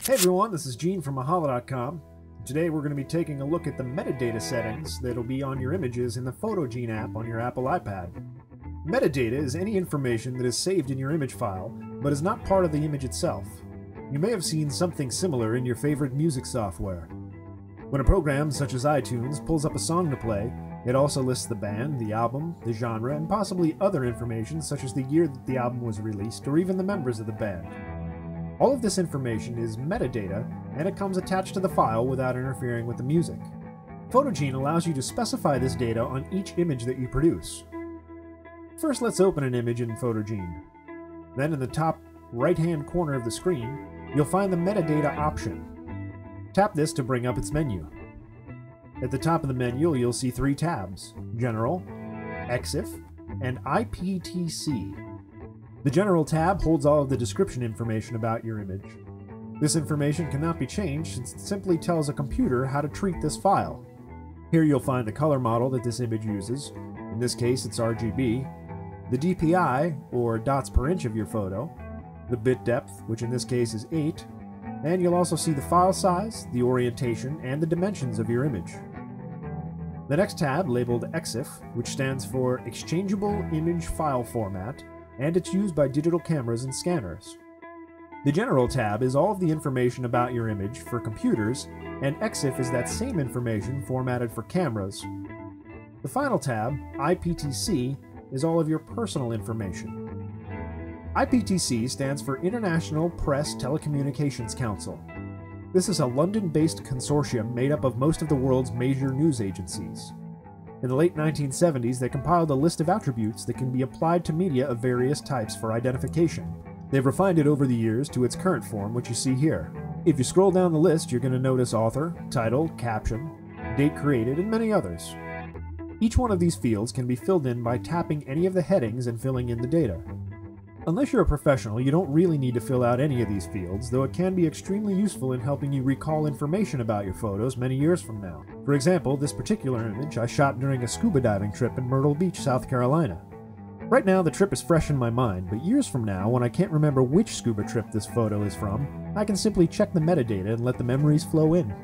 Hey everyone, this is Gene from Mahalo.com. Today we're going to be taking a look at the metadata settings that'll be on your images in the Photogene app on your Apple iPad. Metadata is any information that is saved in your image file, but is not part of the image itself. You may have seen something similar in your favorite music software. When a program such as iTunes pulls up a song to play, it also lists the band, the album, the genre, and possibly other information such as the year that the album was released or even the members of the band. All of this information is metadata, and it comes attached to the file without interfering with the music. Photogene allows you to specify this data on each image that you produce. First, let's open an image in Photogene. Then in the top right-hand corner of the screen, you'll find the metadata option. Tap this to bring up its menu. At the top of the menu, you'll see three tabs: General, EXIF, and IPTC. The General tab holds all of the description information about your image. This information cannot be changed since it simply tells a computer how to treat this file. Here you'll find the color model that this image uses. In this case, it's RGB. The DPI, or dots per inch of your photo. The bit depth, which in this case is 8. And you'll also see the file size, the orientation, and the dimensions of your image. The next tab, labeled EXIF, which stands for Exchangeable Image File Format, and it's used by digital cameras and scanners. The General tab is all of the information about your image for computers, and EXIF is that same information formatted for cameras. The final tab, IPTC, is all of your personal information. IPTC stands for International Press Telecommunications Council. This is a London-based consortium made up of most of the world's major news agencies. In the late 1970s, they compiled a list of attributes that can be applied to media of various types for identification. They've refined it over the years to its current form, which you see here. If you scroll down the list, you're going to notice author, title, caption, date created, and many others. Each one of these fields can be filled in by tapping any of the headings and filling in the data. Unless you're a professional, you don't really need to fill out any of these fields, though it can be extremely useful in helping you recall information about your photos many years from now. For example, this particular image I shot during a scuba diving trip in Myrtle Beach, South Carolina. Right now, the trip is fresh in my mind, but years from now, when I can't remember which scuba trip this photo is from, I can simply check the metadata and let the memories flow in.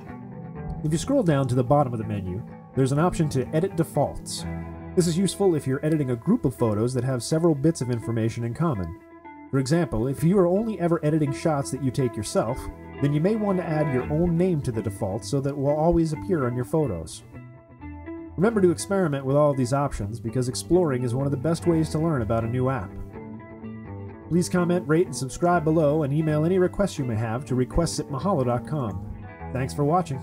If you scroll down to the bottom of the menu, there's an option to edit defaults. This is useful if you're editing a group of photos that have several bits of information in common. For example, if you are only ever editing shots that you take yourself, then you may want to add your own name to the default so that it will always appear on your photos. Remember to experiment with all of these options because exploring is one of the best ways to learn about a new app. Please comment, rate, and subscribe below, and email any requests you may have to requests@mahalo.com. Thanks for watching.